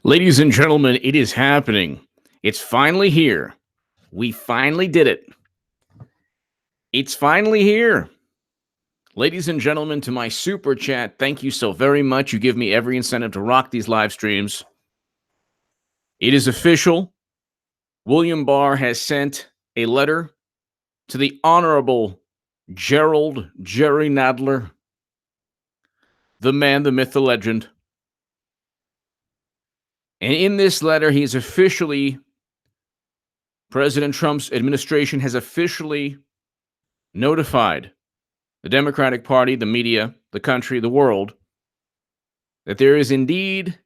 Ladies and gentlemen, it is happening. It's finally here. We finally did it. It's finally here. Ladies and gentlemen, to my super chat, thank you so very much. You give me every incentive to rock these live streams. It is official. William Barr has sent a letter to the Honorable Jerry Nadler, the man, the myth, the legend. And in this letter, President Trump's administration has officially notified the Democratic Party, the media, the country, the world, that there is indeed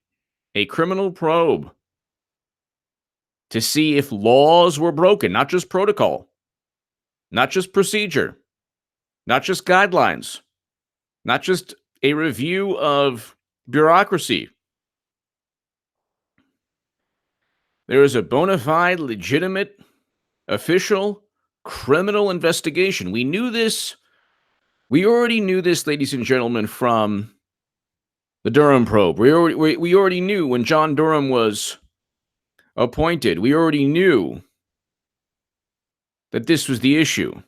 a criminal probe to see if laws were broken, not just protocol, not just procedure, not just guidelines, not just a review of bureaucracy. There is a bona fide, legitimate, official criminal investigation. We knew this. We already knew this, ladies and gentlemen, from the Durham probe. We already knew when John Durham was appointed. We already knew that this was the issue.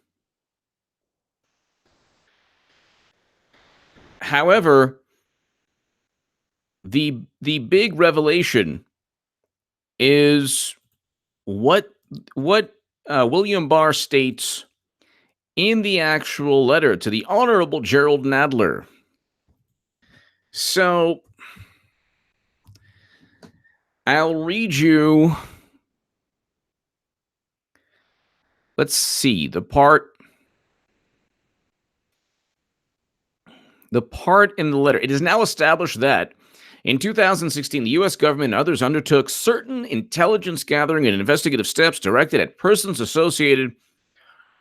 However, the big revelation is what William Barr states in the actual letter to the Honorable Gerald Nadler. So I'll read you. Let's see the part in the letter. It is now established that in 2016, the U.S. government and others undertook certain intelligence gathering and investigative steps directed at persons associated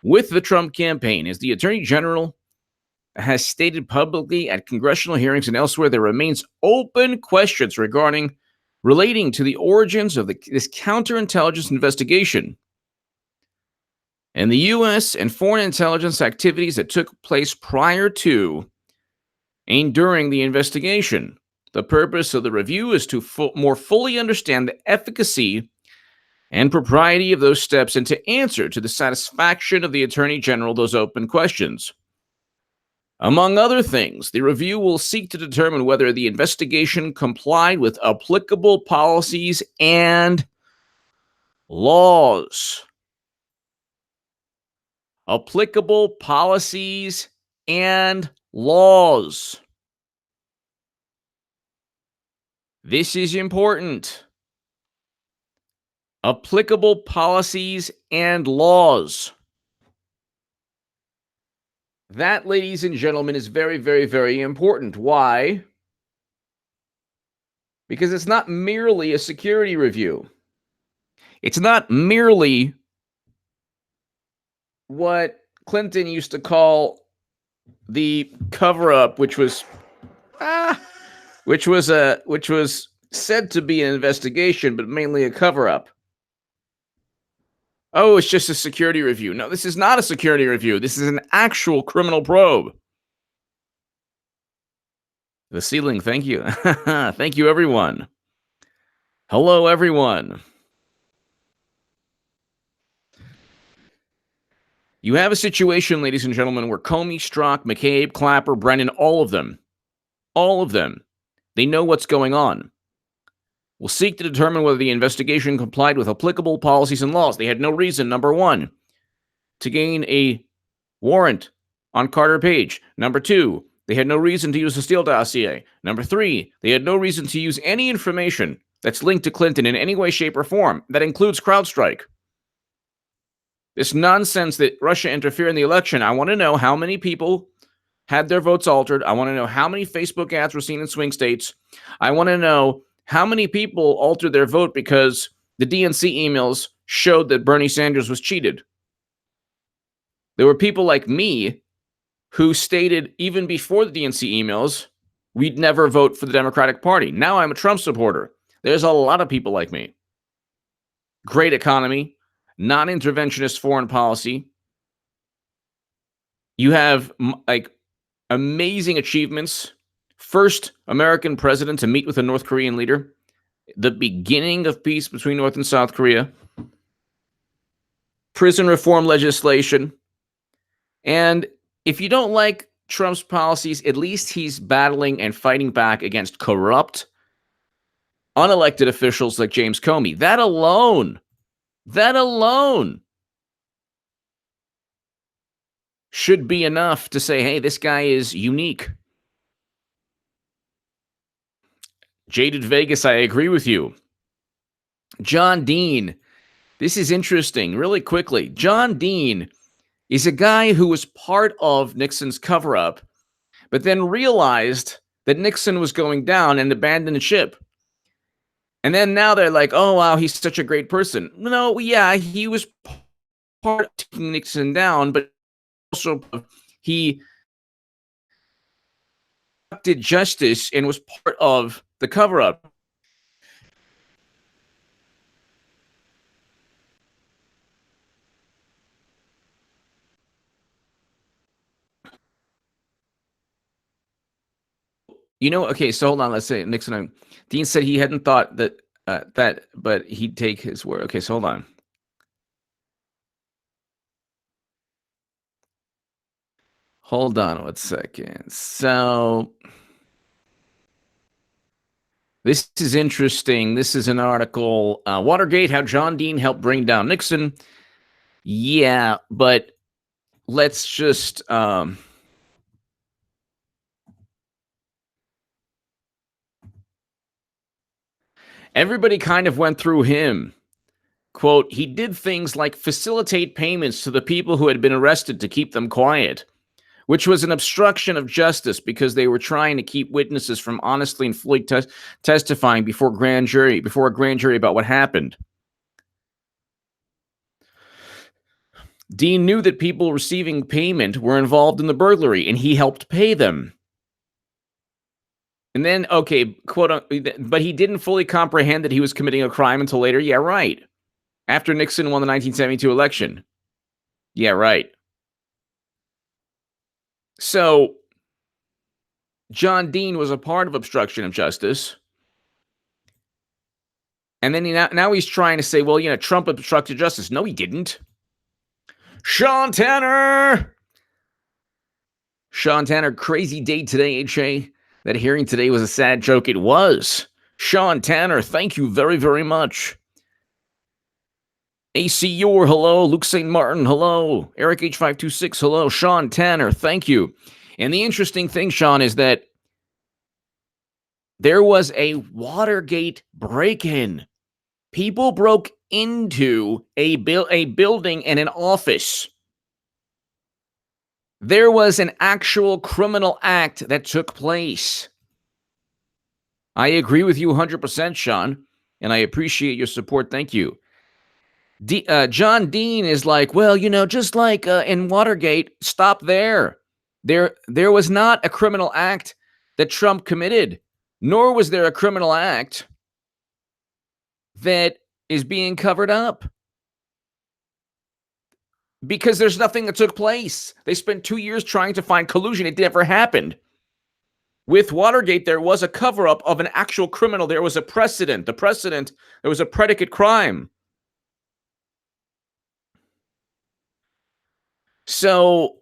with the Trump campaign. As the Attorney General has stated publicly at congressional hearings and elsewhere, there remains open questions relating to the origins of this counterintelligence investigation and the U.S. and foreign intelligence activities that took place prior to and during the investigation. The purpose of the review is to more fully understand the efficacy and propriety of those steps and to answer to the satisfaction of the Attorney General those open questions. Among other things, the review will seek to determine whether the investigation complied with applicable policies and laws. Applicable policies and laws. This is important. Applicable policies and laws. That, ladies and gentlemen, is very, very, very important. Why? Because it's not merely a security review. It's not merely what Clinton used to call the cover-up, which was said to be an investigation, but mainly a cover-up. Oh, it's just a security review. No, this is not a security review. This is an actual criminal probe. The ceiling, thank you. Thank you, everyone. Hello, everyone. You have a situation, ladies and gentlemen, where Comey, Strzok, McCabe, Clapper, Brennan, all of them, they know what's going on. Will seek to determine whether the investigation complied with applicable policies and laws. They had no reason, number one, to gain a warrant on Carter Page. Number two, they had no reason to use the Steele dossier. Number three, they had no reason to use any information that's linked to Clinton in any way, shape, or form. That includes CrowdStrike. This nonsense that Russia interfered in the election. I want to know how many people had their votes altered. I want to know how many Facebook ads were seen in swing states. I want to know how many people altered their vote because the DNC emails showed that Bernie Sanders was cheated. There were people like me who stated even before the DNC emails, we'd never vote for the Democratic Party. Now I'm a Trump supporter. There's a lot of people like me. Great economy, non-interventionist foreign policy. You have like amazing achievements. First American president to meet with a North Korean leader. the beginning of peace between North and South Korea, prison reform legislation. And if you don't like Trump's policies, at least he's battling and fighting back against corrupt, unelected officials like James Comey. That alone should be enough to say, hey, this guy is unique. Jaded Vegas, I agree with you. John Dean, this is interesting. Really quickly, John Dean is a guy who was part of Nixon's cover-up, but then realized that Nixon was going down and abandoned ship. And then now they're like, oh, wow, he's such a great person. No, yeah, he was part of taking Nixon down, but also he did justice and was part of the cover-up. Okay, so hold on. Let's say Nixon. Dean said he hadn't thought that, but he'd take his word. Okay, so hold on. Hold on 1 second. So this is interesting. This is an article, Watergate, how John Dean helped bring down Nixon. Yeah, but let's just everybody kind of went through him. Quote, he did things like facilitate payments to the people who had been arrested to keep them quiet, which was an obstruction of justice because they were trying to keep witnesses from honestly and fully testifying before a grand jury about what happened. Dean knew that people receiving payment were involved in the burglary, and he helped pay them. And then, okay, quote, but he didn't fully comprehend that he was committing a crime until later. Yeah, right. After Nixon won the 1972 election. Yeah, right. So John Dean was a part of obstruction of justice. And then now he's trying to say, well, Trump obstructed justice. No, he didn't. Sean Tanner, crazy day today, HA. That hearing today was a sad joke. It was. Sean Tanner, thank you very, very much. AC Yor, hello. Luke St. Martin, hello. Eric H526, hello. Sean Tanner, thank you. And the interesting thing, Sean, is that there was a Watergate break-in. People broke into a building and an office. There was an actual criminal act that took place. I agree with you 100%, Sean, and I appreciate your support. Thank you. John Dean is like, well, just like in Watergate, stop there. There was not a criminal act that Trump committed, nor was there a criminal act that is being covered up. Because there's nothing that took place. They spent 2 years trying to find collusion. It never happened. With Watergate, there was a cover-up of an actual criminal. There was a precedent. There was a predicate crime. So,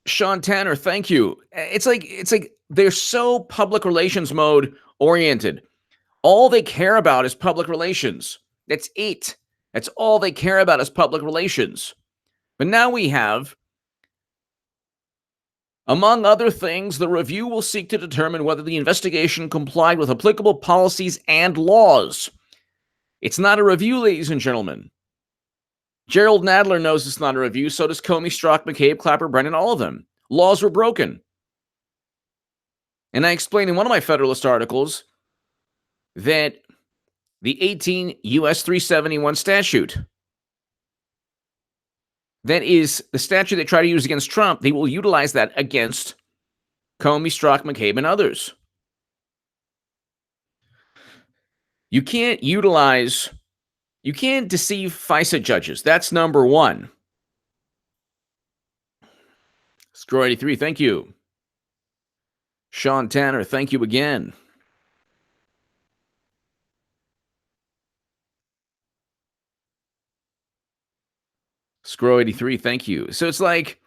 Sean Tanner, thank you. It's like they're so public relations mode oriented. All they care about is public relations. That's it. That's all they care about is public relations. But now we have, among other things, the review will seek to determine whether the investigation complied with applicable policies and laws. It's not a review, ladies and gentlemen. Gerald Nadler knows it's not a review. So does Comey, Strzok, McCabe, Clapper, Brennan, all of them. Laws were broken. And I explained in one of my Federalist articles that the 18 U.S. 371 statute, that is the statute they try to use against Trump, they will utilize that against Comey, Strzok, McCabe, and others. You can't deceive FISA judges. That's number one. Screw 83, thank you. Sean Tanner, thank you again. Scroll 83, thank you. So it's like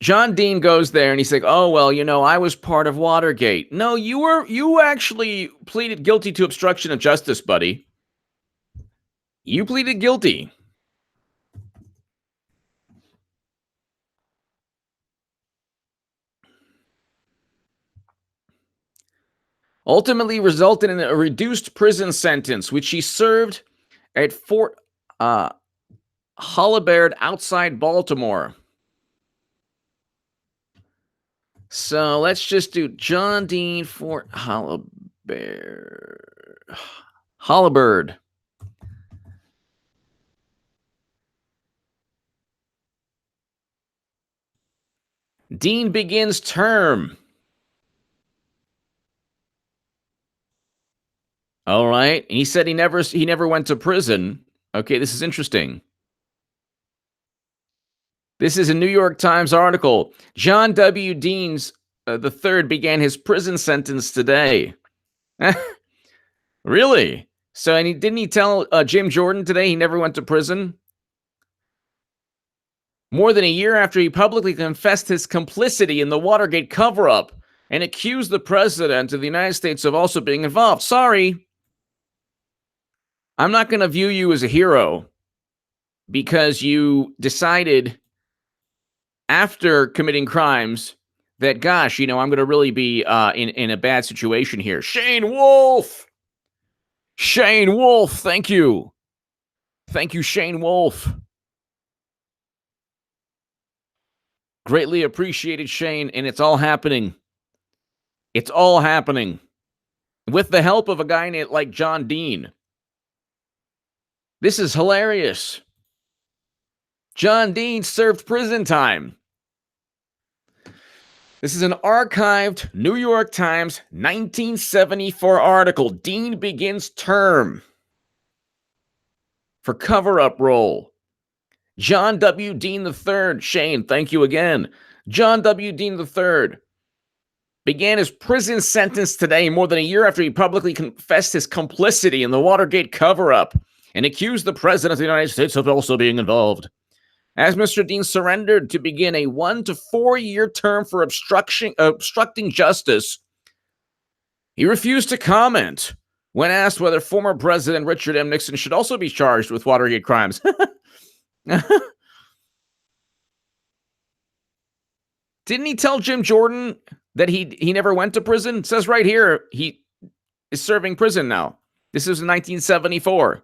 John Dean goes there and he's like, "Oh well, I was part of Watergate." No, you actually pleaded guilty to obstruction of justice, buddy. You pleaded guilty. Ultimately resulted in a reduced prison sentence, which he served at Fort Holabird outside Baltimore. So let's just do John Dean Fort Holabird. Dean begins term. All right. And he said he never went to prison. Okay, this is interesting. This is a New York Times article. John W. Dean's the third began his prison sentence today. Really? So, and didn't he tell Jim Jordan today he never went to prison? More than a year after he publicly confessed his complicity in the Watergate cover-up and accused the president of the United States of also being involved. Sorry. I'm not going to view you as a hero because you decided after committing crimes that, gosh, I'm going to really be in a bad situation here. Shane Wolf, thank you. Thank you, Shane Wolf. Greatly appreciated, Shane, and it's all happening. It's all happening with the help of a guy like John Dean. This is hilarious. John Dean served prison time. This is an archived New York Times 1974 article. Dean begins term for cover-up role. John W. Dean III, Shane, thank you again. John W. Dean III began his prison sentence today, more than a year after he publicly confessed his complicity in the Watergate cover-up and accused the president of the United States of also being involved. As Mr. Dean surrendered to begin a 1 to 4 year term for obstructing justice, he refused to comment when asked whether former President Richard M. Nixon should also be charged with Watergate crimes. Didn't he tell Jim Jordan that he never went to prison? It says right here he is serving prison now. This is in 1974.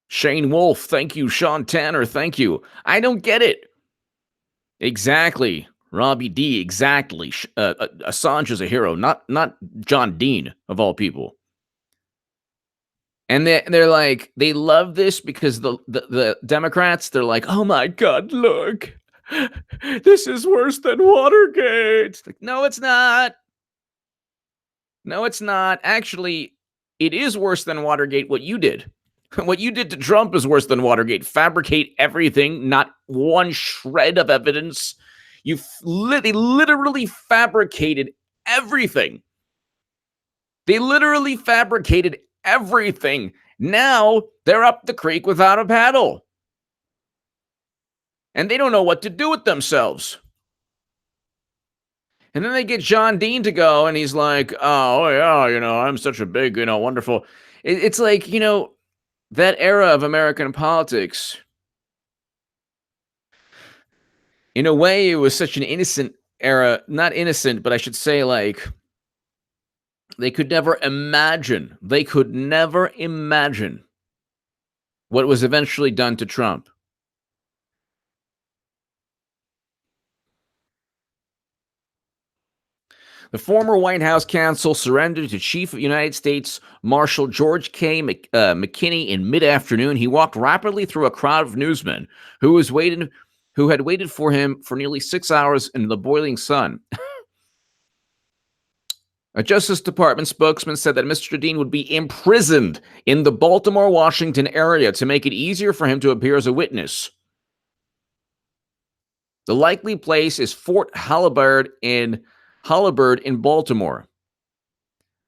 Shane Wolf, thank you. Sean Tanner, thank you. I don't get it. Exactly. Robbie D, exactly. Assange is a hero, not John Dean, of all people. And they're like, they love this because the Democrats, they're like, oh my God, look. This is worse than Watergate. It's like, no, it's not. No, it's not. Actually, it is worse than Watergate, what you did. What you did to Trump is worse than Watergate. Fabricate everything, not one shred of evidence. They literally fabricated everything. They literally fabricated everything. Now they're up the creek without a paddle. And they don't know what to do with themselves. And then they get John Dean to go, and he's like, oh, yeah, I'm such a big, wonderful. It's like, that era of American politics, in a way, it was such an innocent era. Not innocent, but I should say, like, they could never imagine what was eventually done to Trump. The former White House counsel surrendered to Chief of United States Marshal George K. McKinney in mid-afternoon. He walked rapidly through a crowd of newsmen who had waited for him for nearly 6 hours in the boiling sun. A Justice Department spokesman said that Mr. Dean would be imprisoned in the Baltimore, Washington area to make it easier for him to appear as a witness. The likely place is Fort Holabird in Baltimore.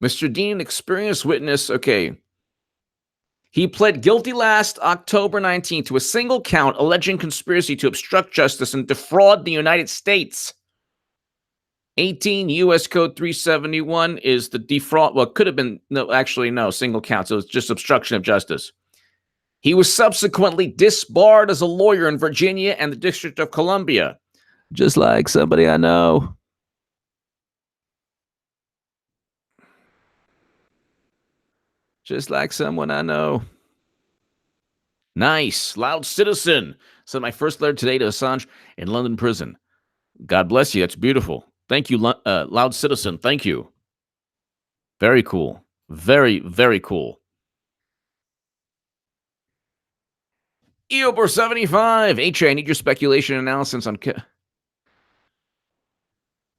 Mr. Dean, experienced witness. Okay. He pled guilty last October 19th to a single count alleging conspiracy to obstruct justice and defraud the United States. 18 U.S. Code 371 is the defraud. Well, it could have been, no, single count. So it's just obstruction of justice. He was subsequently disbarred as a lawyer in Virginia and the District of Columbia. Just like somebody I know. Just like someone I know. Nice. Loud Citizen. Sent my first letter today to Assange in London prison. God bless you. That's beautiful. Thank you, Loud Citizen. Thank you. Very cool. Very, very cool. Eobor 75. HA, I need your speculation analysis on.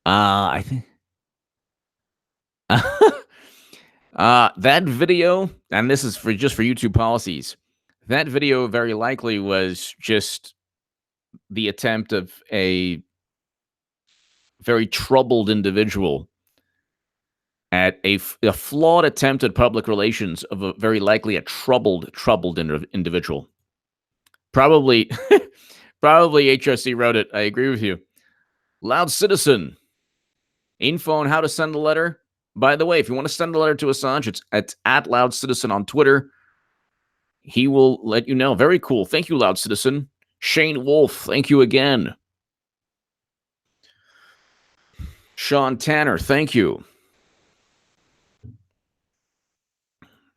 I think. That video, and this is for YouTube policies. That video very likely was just the attempt of a very troubled individual at a flawed attempt at public relations of a very likely a troubled individual. Probably HRC wrote it. I agree with you. Loud Citizen. Info on how to send a letter. By the way, if you want to send a letter to Assange, it's at Loud Citizen on Twitter. He will let you know. Very cool. Thank you, Loud Citizen. Shane Wolf, thank you again. Sean Tanner, thank you.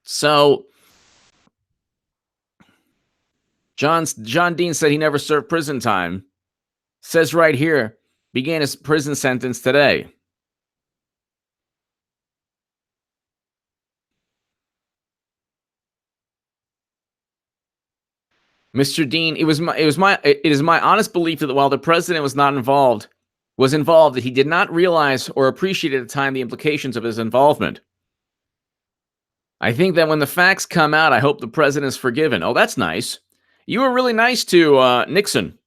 So, John Dean said he never served prison time. Says right here, began his prison sentence today. Mr. Dean, it is my honest belief that while the president was involved, that he did not realize or appreciate at the time the implications of his involvement. I think that when the facts come out, I hope the president is forgiven. Oh, that's nice. You were really nice to Nixon.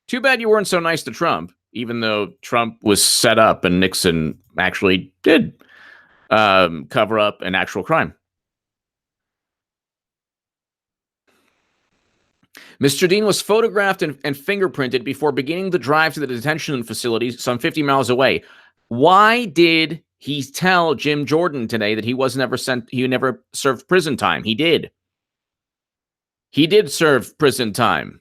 Too bad you weren't so nice to Trump, even though Trump was set up and Nixon actually did cover up an actual crime. Mr. Dean was photographed and fingerprinted before beginning the drive to the detention facility some 50 miles away. Why did he tell Jim Jordan today that he never served prison time? He did. He did serve prison time.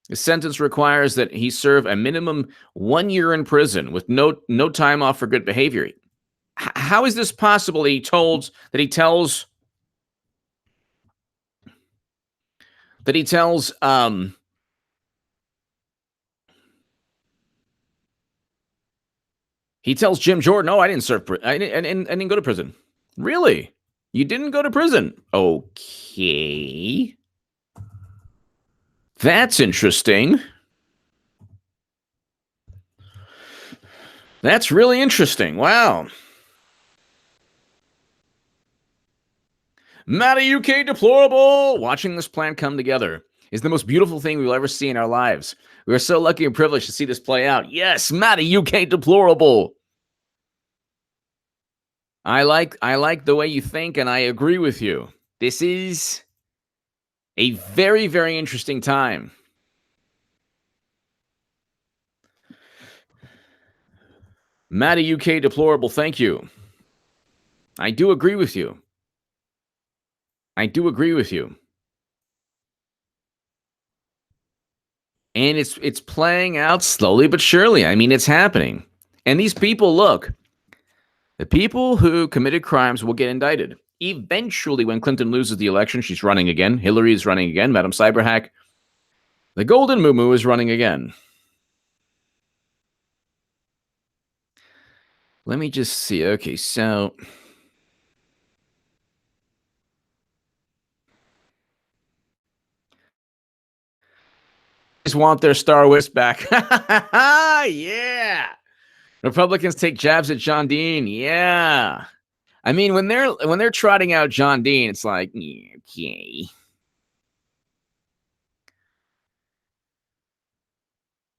His sentence requires that he serve a minimum 1 year in prison with no time off for good behavior. How is this possible? He tells Jim Jordan, "Oh, I didn't serve. I didn't go to prison." Really? You didn't go to prison? Okay. That's interesting. That's really interesting. Wow. Matty UK deplorable. Watching this plan come together is the most beautiful thing we will ever see in our lives. We are so lucky and privileged to see this play out. Yes, Matty UK deplorable. I like the way you think, and I agree with you. This is a very, very interesting time. Matty UK deplorable, thank you. I do agree with you. And it's playing out slowly but surely. I mean, it's happening. And these people, look, the people who committed crimes will get indicted. Eventually, when Clinton loses the election, she's running again. Hillary is running again. Madam Cyberhack. The Golden Moo is running again. Let me just see. Okay, so just want their Star Wars back. Yeah. Republicans take jabs at John Dean. Yeah. I mean, when they're trotting out John Dean, it's like, okay.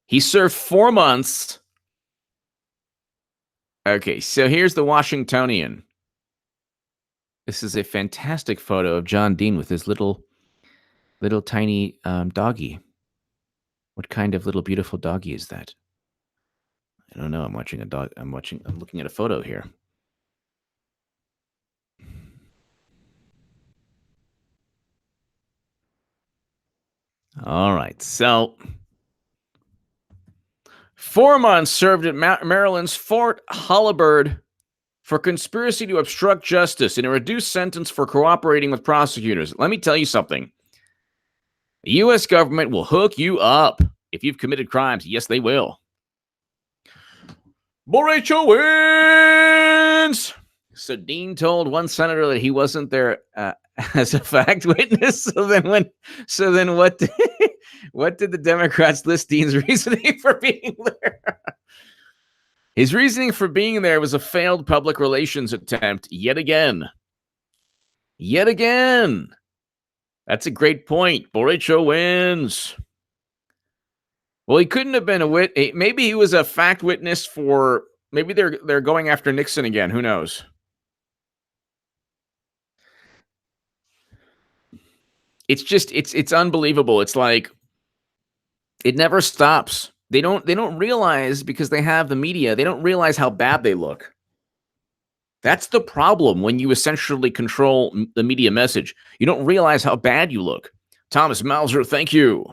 He served 4 months. Okay, so here's the Washingtonian. This is a fantastic photo of John Dean with his little tiny doggy. What kind of little beautiful doggy is that? I don't know. I'm watching a dog. I'm looking at a photo here. All right. So 4 months served at Maryland's Fort Holabird for conspiracy to obstruct justice in a reduced sentence for cooperating with prosecutors. Let me tell you something. The U.S. government will hook you up if you've committed crimes. Yes, they will. Borracho wins! So Dean told one senator that he wasn't there as a fact witness. So then what did, what did the Democrats list Dean's reasoning for being there? His reasoning for being there was a failed public relations attempt yet again. Yet again. That's a great point. Borracho wins. Well, he couldn't have been maybe he was a fact witness for, maybe they're going after Nixon again. Who knows? It's just, it's unbelievable. It's like, it never stops. They don't realize, because they have the media, they don't realize how bad they look. That's the problem when you essentially control the media message. You don't realize how bad you look. Thomas Mauser, thank you.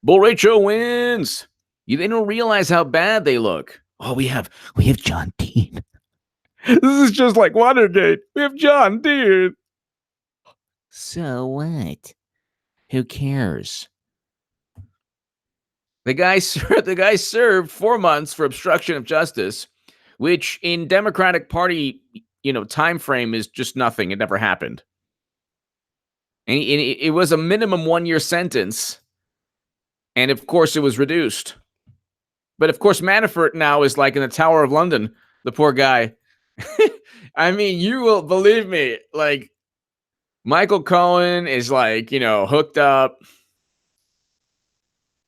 Borracho wins. They don't realize how bad they look. Oh, we have John Dean. This is just like Watergate. We have John Dean. So what? Who cares? The guy served 4 months for obstruction of justice, which in Democratic Party, time frame is just nothing. It never happened. And it was a minimum 1-year sentence. And of course, it was reduced. But of course, Manafort now is like in the Tower of London, the poor guy. I mean, you will believe me. Like, Michael Cohen is like, hooked up.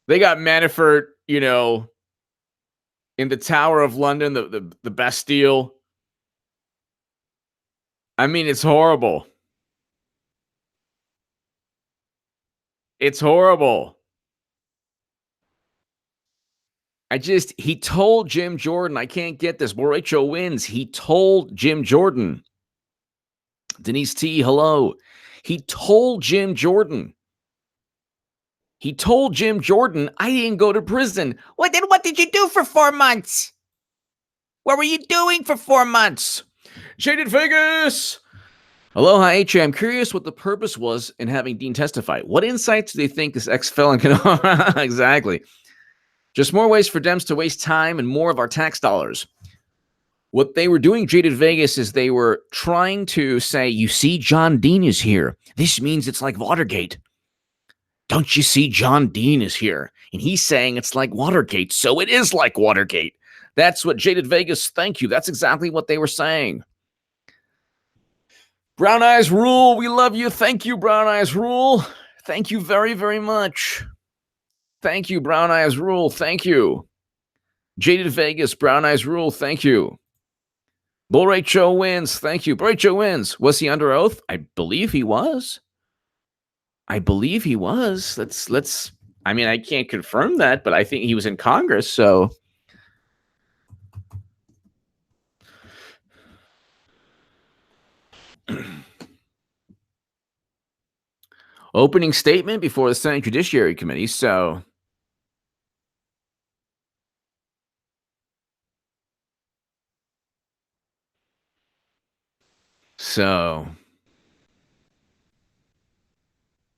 They got Manafort, in the Tower of London, the Bastille. I mean, it's horrible. It's horrible. He told Jim Jordan, I can't get this. Borracho wins. He told Jim Jordan. Denise T, hello. He told Jim Jordan, I didn't go to prison. What did you do for 4 months? What were you doing for 4 months? Shaded Vegas. Aloha, HA. I'm curious what the purpose was in having Dean testify. What insights do they think this ex-felon can offer? Exactly. Just more ways for Dems to waste time and more of our tax dollars. What they were doing, Jaded Vegas, is they were trying to say, you see, John Dean is here. This means it's like Watergate. Don't you see, John Dean is here? And he's saying it's like Watergate, so it is like Watergate. That's what Jaded Vegas, thank you. That's exactly what they were saying. Brown Eyes Rule, we love you. Thank you, Brown Eyes Rule. Thank you very, very much. Thank you, Brown Eyes Rule. Thank you. Jaded Vegas, Brown Eyes Rule. Thank you. Borracho wins. Thank you. Borracho wins. Was he under oath? I believe he was. Let's. I mean, I can't confirm that, but I think he was in Congress. So. Opening statement before the Senate Judiciary Committee. So.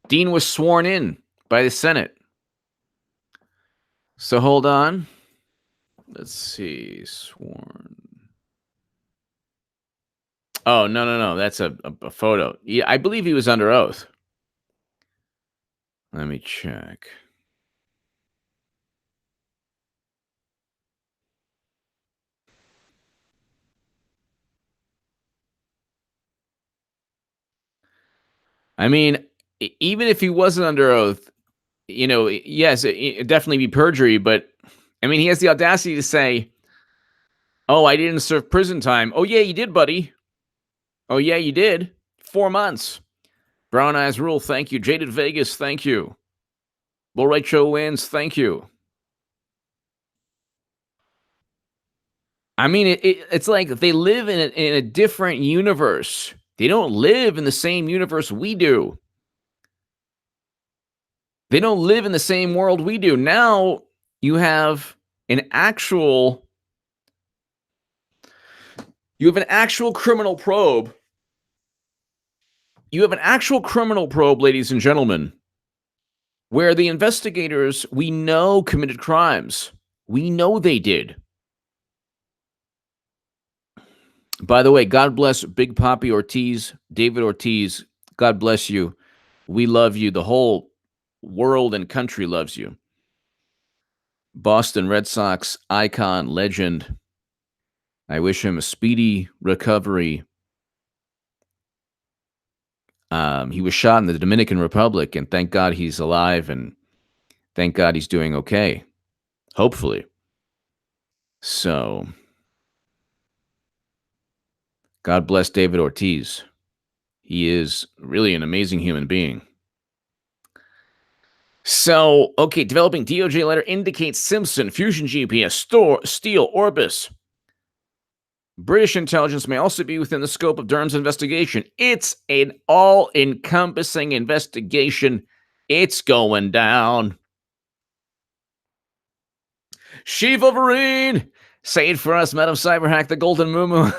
Dean was sworn in by the Senate. So hold on. Let's see. Sworn. Oh, no. That's a photo. Yeah, I believe he was under oath. Let me check. I mean, even if he wasn't under oath, yes, it'd definitely be perjury. But, I mean, he has the audacity to say, oh, I didn't serve prison time. Oh, yeah, you did, buddy. Oh, yeah, you did. 4 months. Brown Eyes Rule, thank you. Jaded Vegas, thank you. Bull Rachel wins, thank you. I mean, it's like they live in a different universe. They don't live in the same universe we do. They don't live in the same world we do. Now you have an actual criminal probe. You have an actual criminal probe, ladies and gentlemen, where the investigators we know committed crimes. We know they did. By the way, God bless Big Papi Ortiz, David Ortiz. God bless you. We love you. The whole world and country loves you. Boston Red Sox icon, legend. I wish him a speedy recovery. He was shot in the Dominican Republic, and thank God he's alive, and thank God he's doing okay. Hopefully. So, God bless David Ortiz. He is really an amazing human being. So, okay, developing DOJ letter indicates Simpson, Fusion GPS, Steele, Orbis. British intelligence may also be within the scope of Durham's investigation. It's an all-encompassing investigation. It's going down. Shiva Vareen, say it for us, Madam Cyberhack, the Golden Mumu.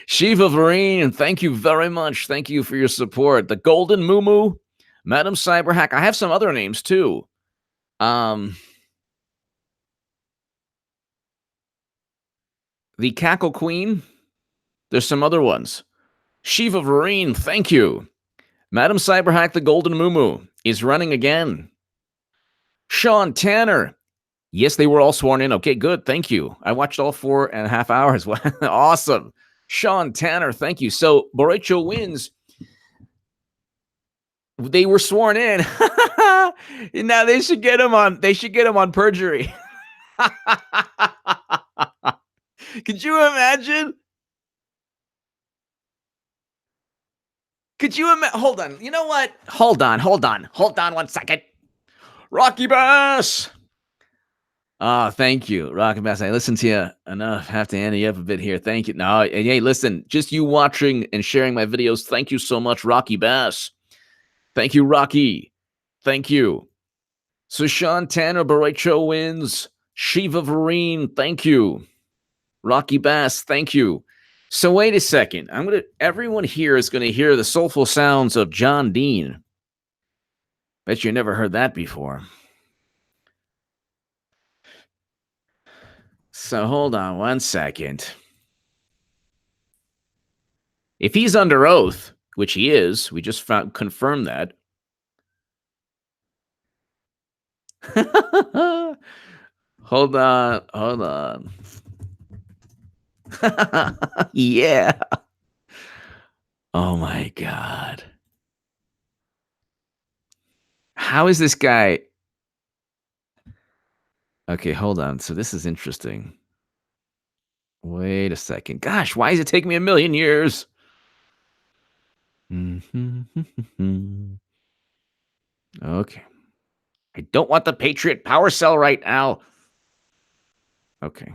Shiva Vareen, thank you very much. Thank you for your support. The Golden Mumu, Madam Cyberhack. I have some other names too. The Cackle Queen. There's some other ones. Shiva Vareen, thank you. Madam Cyberhack, the Golden Mumu, is running again. Sean Tanner. Yes, they were all sworn in. Okay, good. Thank you. I watched all 4.5 hours. Awesome. Sean Tanner, thank you. So Borracho wins. They were sworn in. Now they should get him on perjury. Could you imagine? Hold on. You know what? Hold on 1 second. Rocky Bass. Thank you, Rocky Bass. I listened to you enough. Have to hand you up a bit here. Thank you. No, hey, listen, just you watching and sharing my videos. Thank you so much, Rocky Bass. Thank you, Rocky. Thank you. So Sean Tanner, Barrecho wins. Shiva Vareen, thank you. Rocky Bass, thank you. So wait a second. Everyone here is gonna hear the soulful sounds of John Dean. Bet you never heard that before. So hold on 1 second. If he's under oath, which he is, we just confirmed that. Hold on. Yeah. Oh my God. How is this guy? Okay, hold on. So this is interesting. Wait a second. Gosh, why does it take me 1,000,000 years? Okay. I don't want the Patriot power cell right now. Okay.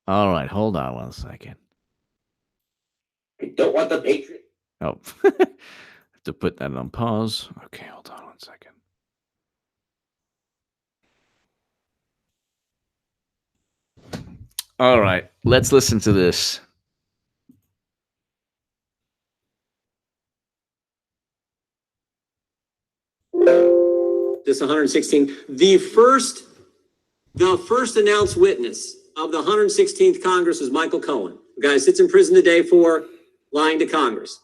All right, hold on 1 second. I don't want the Patriot. Oh, have to put that on pause. Okay, hold on 1 second. All right, let's listen to this. This 116th, the first announced witness of the 116th Congress is Michael Cohen. The guy sits in prison today for lying to Congress.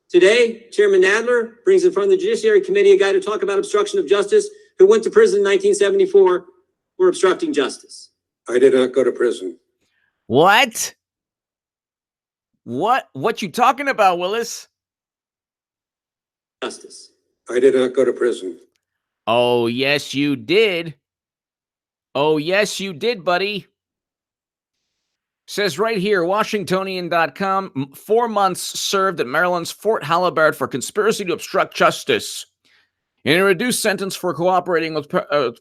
Today, Chairman Nadler brings in front of the Judiciary Committee a guy to talk about obstruction of justice who went to prison in 1974 for obstructing justice. I did not go to prison. What? What you talking about, Willis? Justice. I did not go to prison. Oh, yes, you did. Oh, yes, you did, buddy. Says right here, Washingtonian.com, 4 months served at Maryland's Fort Halliburton for conspiracy to obstruct justice in a reduced sentence for cooperating with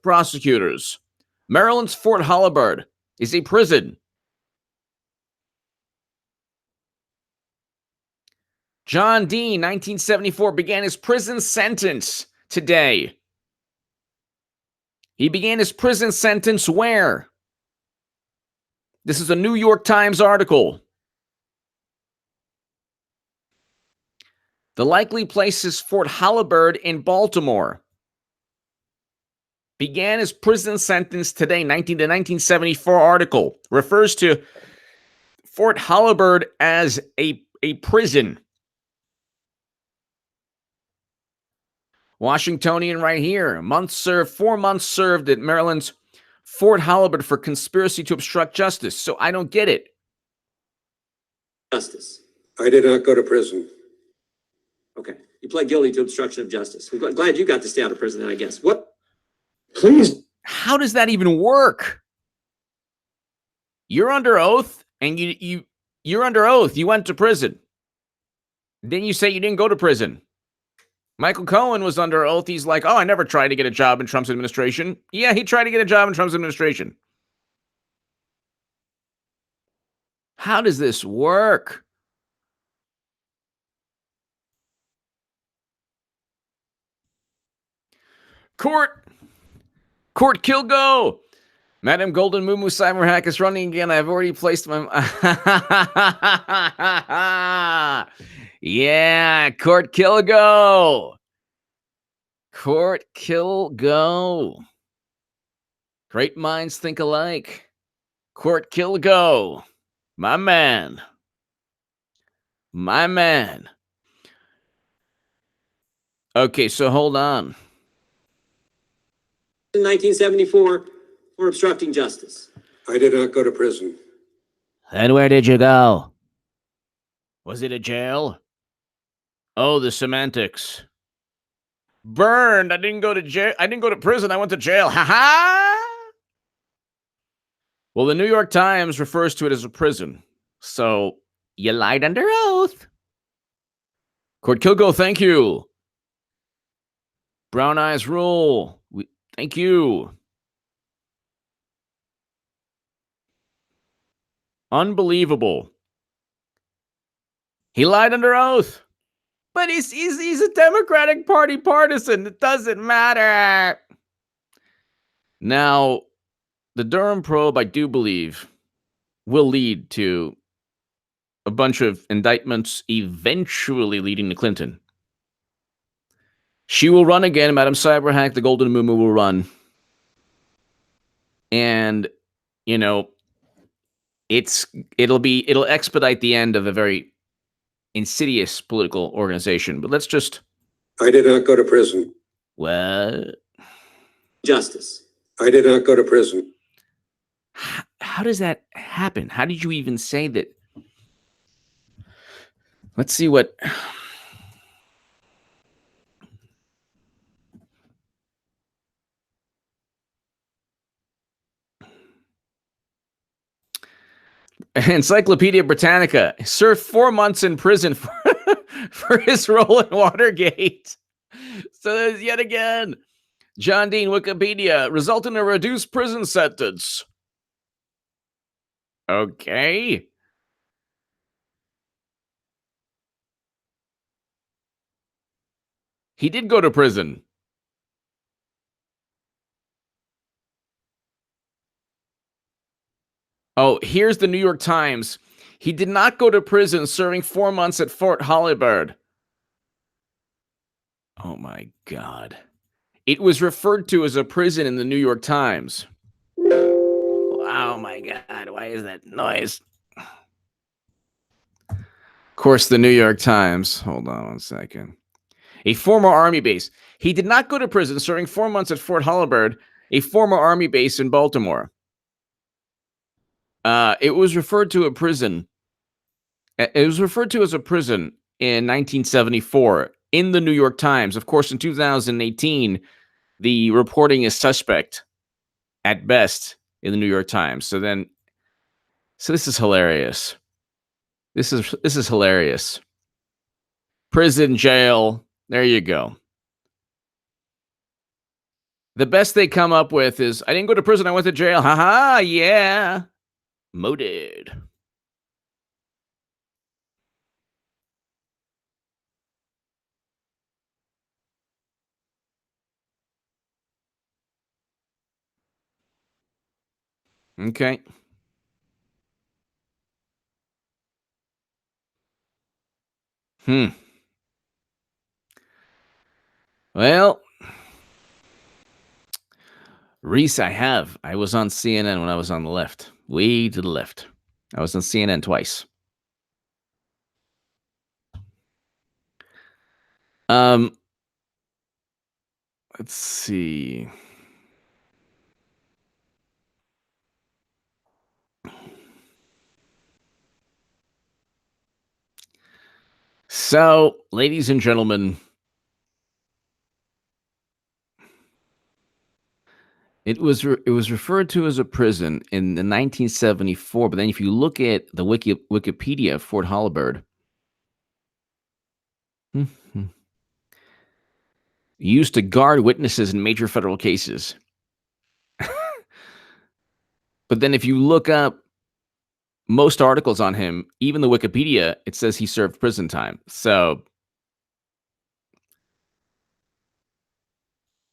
prosecutors. Maryland's Fort Halliburton is a prison. John Dean, 1974, began his prison sentence today. He began his prison sentence where? This is a New York Times article. The likely place is Fort Halliburton in Baltimore. Began his prison sentence today. The 1974 article refers to Fort Halliburton as a prison. Washingtonian right here. 4 months served at Maryland's Fort Halliburton for conspiracy to obstruct justice. So I don't get it. Justice. I did not go to prison. Okay. You pled guilty to obstruction of justice. I'm glad you got to stay out of prison then, I guess. What? Please. How does that even work? You're under oath, and you're under oath. You went to prison. Then you say you didn't go to prison. Michael Cohen was under oath. He's like, oh, I never tried to get a job in Trump's administration. Yeah, he tried to get a job in Trump's administration. How does this work? Court Kilgo. Madam Golden Moo Cyber Hack is running again. I've already placed my... Yeah, Court Kilgo. Court Kilgo. Great minds think alike. Court Kilgo. My man. My man. Okay, so hold on. In 1974 for obstructing justice. I did not go to prison. Then where did you go? Was it a jail? Oh, the semantics. Burned. I didn't go to jail. I didn't go to prison. I went to jail. Ha ha. Well, the New York Times refers to it as a prison. So you lied under oath. Court Kilgo, thank you. Brown Eyes Rule. Thank you. Unbelievable. He lied under oath. But he's a Democratic Party partisan. It doesn't matter. Now, the Durham probe, I do believe, will lead to a bunch of indictments eventually leading to Clinton. She will run again. Madam Cyberhack, the Golden Moo will run. And, you know, it'll expedite the end of a very insidious political organization. But let's just... I did not go to prison. What? Justice. I did not go to prison. How does that happen? How did you even say that? Let's see what... Encyclopedia Britannica served 4 months in prison for his role in Watergate. So there's yet again. John Dean, Wikipedia, result in a reduced prison sentence. Okay. He did go to prison. Oh, here's the New York Times. He did not go to prison, serving 4 months at Fort Halliburton. Oh my God. It was referred to as a prison in the New York Times. Oh my God. Why is that noise? Of course, the New York Times. Hold on 1 second. A former Army base. He did not go to prison, serving 4 months at Fort Halliburton, a former Army base in Baltimore. It was referred to a prison. It was referred to as a prison in 1974 in the New York Times. Of course, in 2018, the reporting is suspect at best in the New York Times. So then So this is hilarious. This is hilarious. Prison, jail. There you go. The best they come up with is, I didn't go to prison, I went to jail. Haha, yeah. Moted. Okay. Well, Reese, I was on CNN when I was on the left. Way to the left. I was on CNN twice. Let's see. So, ladies and gentlemen, it was referred to as a prison in the 1974, but then if you look at the Wikipedia of Fort Holabird, used to guard witnesses in major federal cases. But then if you look up most articles on him, even the Wikipedia, it says he served prison time. So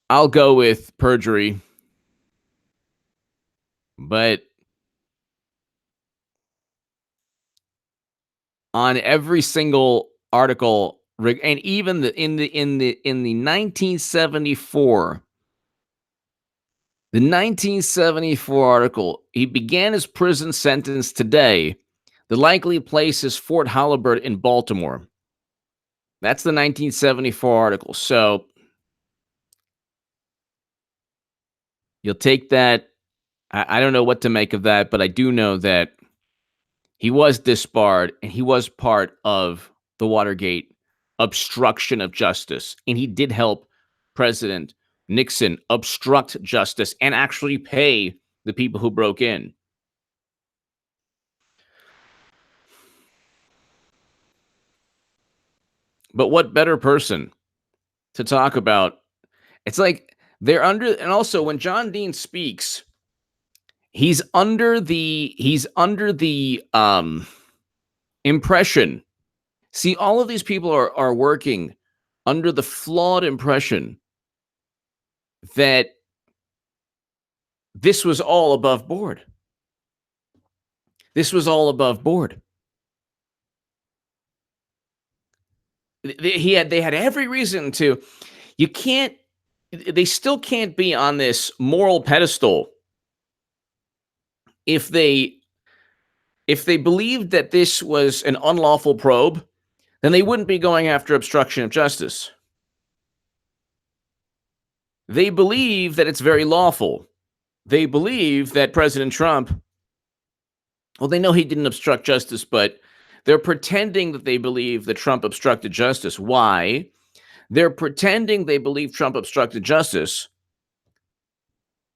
I'll go with perjury. But on every single article, and even in the 1974 article, he began his prison sentence today. The likely place is Fort Holabird in Baltimore. That's the 1974 article. So you'll take that. I don't know what to make of that, but I do know that he was disbarred and he was part of the Watergate obstruction of justice. And he did help President Nixon obstruct justice and actually pay the people who broke in. But what better person to talk about? It's like they're under, and also when John Dean speaks, he's under the impression. See, all of these people are working under the flawed impression that this was all above board. This was all above board. They had every reason to. They still can't be on this moral pedestal if they believed that this was an unlawful probe, then they wouldn't be going after obstruction of justice. They believe that it's very lawful. They believe that President Trump, well, they know he didn't obstruct justice, but they're pretending that they believe that Trump obstructed justice. Why? They're pretending they believe Trump obstructed justice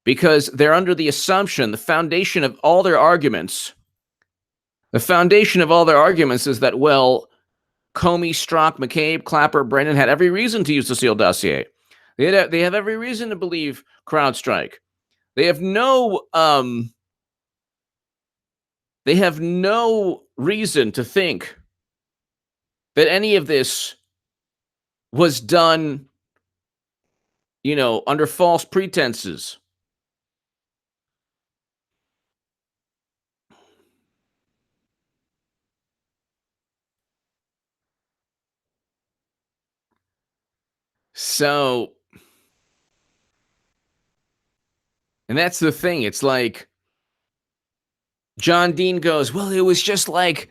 because they're under the assumption, the foundation of all their arguments is that, well, Comey, Strzok, McCabe, Clapper, Brennan had every reason to use the sealed dossier. They have every reason to believe CrowdStrike. They have no reason to think that any of this was done, under false pretenses. So, and that's the thing. It's like John Dean goes, well, it was just like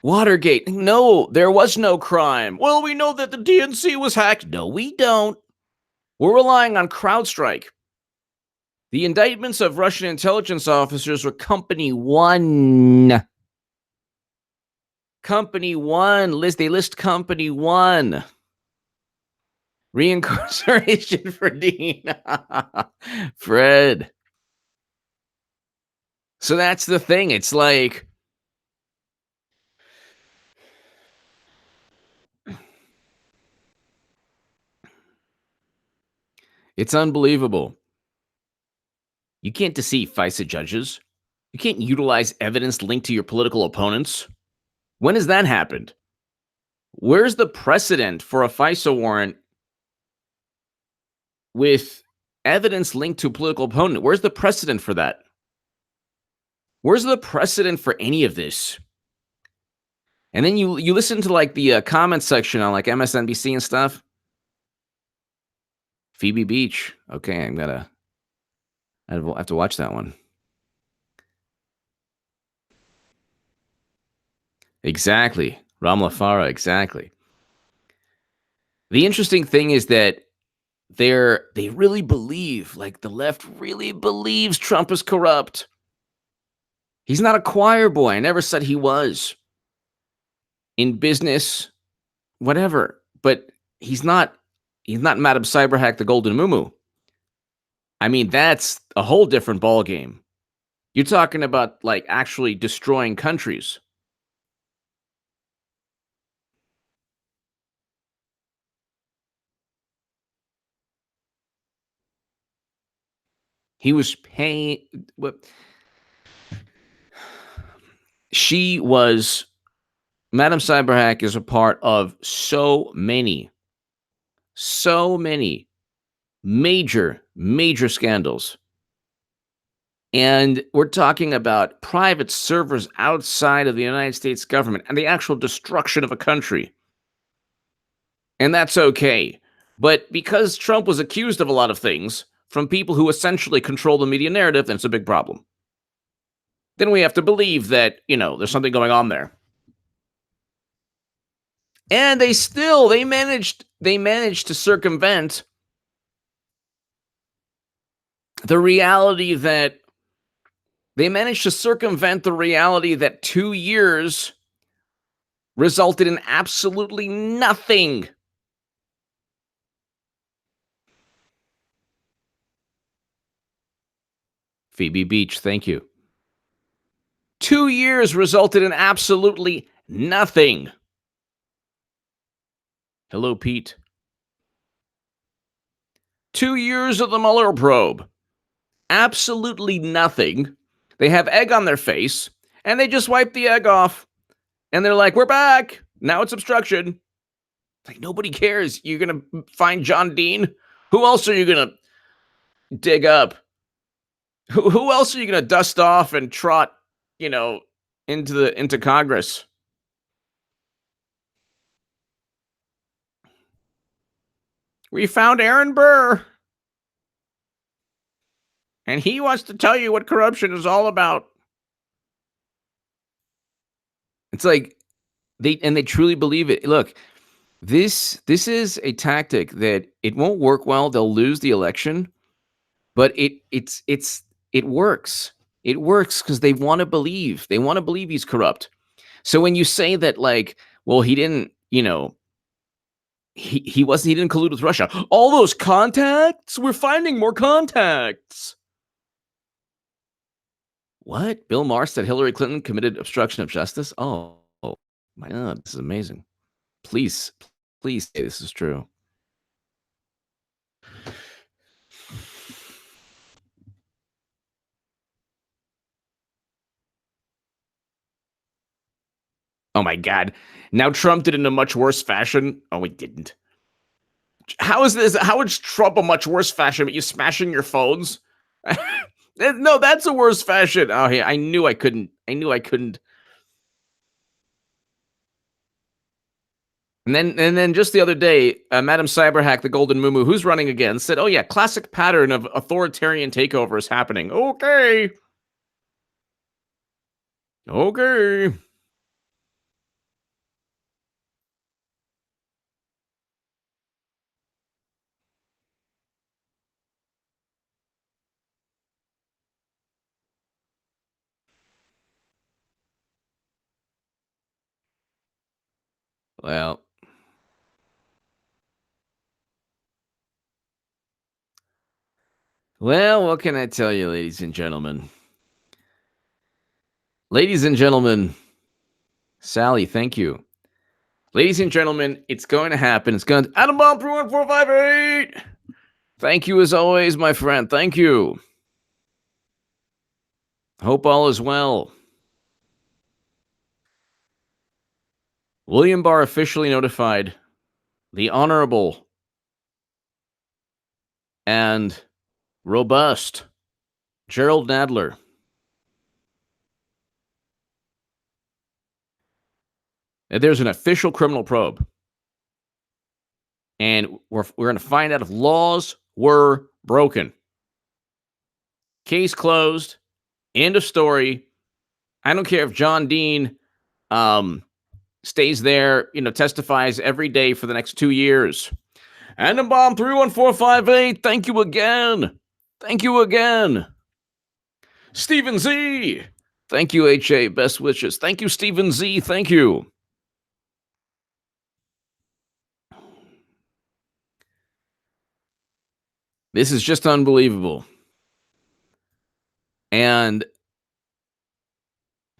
Watergate. No, there was no crime. Well, we know that the DNC was hacked. No, we don't. We're relying on CrowdStrike. The indictments of Russian intelligence officers were Company 1. Company 1. They list Company 1. Reincarceration for Dean. Fred. So that's the thing. It's like It's unbelievable. You can't deceive FISA judges. You can't utilize evidence linked to your political opponents. When has that happened? Where's the precedent for a FISA warrant with evidence linked to a political opponent? Where's the precedent for that? Where's the precedent for any of this? And then you listen to like the comment section on like MSNBC and stuff. Phoebe Beach. Okay, I have to watch that one. Exactly. Ramla Farah, exactly. The interesting thing is that they really believe, like the left really believes Trump is corrupt. He's not a choir boy. I never said he was. In business, whatever. But he's not Madam Cyberhack the Golden Mumu. I mean, that's a whole different ballgame. You're talking about like actually destroying countries. He was paying. She was. Madam Cyberhack is a part of so many major scandals. And we're talking about private servers outside of the United States government and the actual destruction of a country. And that's okay. But because Trump was accused of a lot of things from people who essentially control the media narrative, then it's a big problem. Then we have to believe that, there's something going on there. And they managed to circumvent the reality that 2 years resulted in absolutely nothing. Phoebe Beach, thank you. 2 years resulted in absolutely nothing. Hello, Pete. 2 years of the Mueller probe. Absolutely nothing. They have egg on their face, and they just wipe the egg off. And they're like, we're back. Now it's obstruction. Like, nobody cares. You're going to find John Dean? Who else are you going to dig up? Who else are you going to dust off and trot, into Congress? We found Aaron Burr. And he wants to tell you what corruption is all about. It's like they truly believe it. Look, this is a tactic that it won't work well. They'll lose the election, but it works. It works because they want to believe. They want to believe he's corrupt. So when you say that, like, well, he didn't, he didn't collude with Russia. All those contacts, we're finding more contacts. What? Bill Maher said Hillary Clinton committed obstruction of justice? Oh my God, this is amazing. Please say this is true. Oh my God. Now Trump did it in a much worse fashion. Oh, he didn't. How is Trump a much worse fashion? But you smashing your phones? No, that's a worse fashion. Oh, yeah, I knew I couldn't. And then just the other day, Madam Cyberhack, the Golden Mumu, who's running again, said, "Oh yeah, classic pattern of authoritarian takeover is happening." Okay. Well, what can I tell you, ladies and gentlemen? Sally, thank you. Ladies and gentlemen, it's going to happen. It's going to Atom Bomb 1458. Thank you as always, my friend. Thank you. Hope all is well. William Barr officially notified the Honorable and robust Gerald Nadler. There's an official criminal probe. And we're going to find out if laws were broken. Case closed. End of story. I don't care if John Dean stays there, testifies every day for the next 2 years. Bomb 31458, thank you again. Thank you again. Stephen Z. Thank you, HA. Best wishes. Thank you, Stephen Z. Thank you. This is just unbelievable. And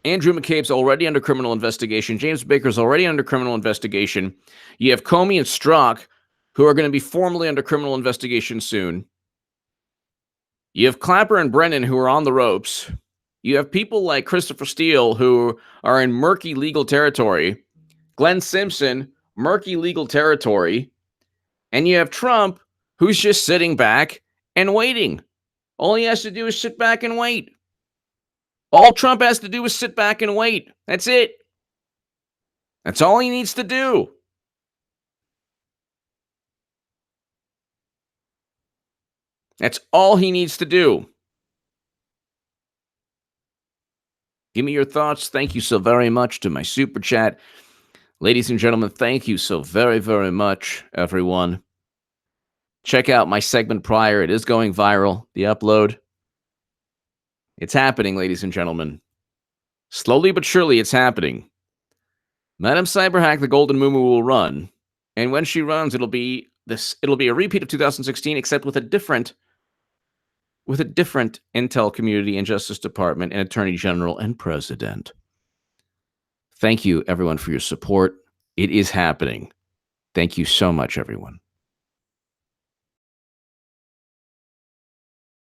Andrew McCabe's already under criminal investigation. James Baker's already under criminal investigation. You have Comey and Strzok, who are going to be formally under criminal investigation soon. You have Clapper and Brennan, who are on the ropes. You have people like Christopher Steele, who are in murky legal territory. Glenn Simpson, murky legal territory. And you have Trump, who's just sitting back and waiting. All he has to do is sit back and wait. All Trump has to do is sit back and wait. That's it. That's all he needs to do. That's all he needs to do. Give me your thoughts. Thank you so very much to my super chat. Ladies and gentlemen, thank you so very, very much, everyone. Check out my segment prior. It is going viral, the upload. It's happening, ladies and gentlemen. Slowly but surely, it's happening. Madam Cyberhack, the Golden Mumu, will run. And when she runs, it'll be a repeat of 2016, except with a different intel community and Justice Department and Attorney General and President. Thank you, everyone, for your support. It is happening. Thank you so much, everyone.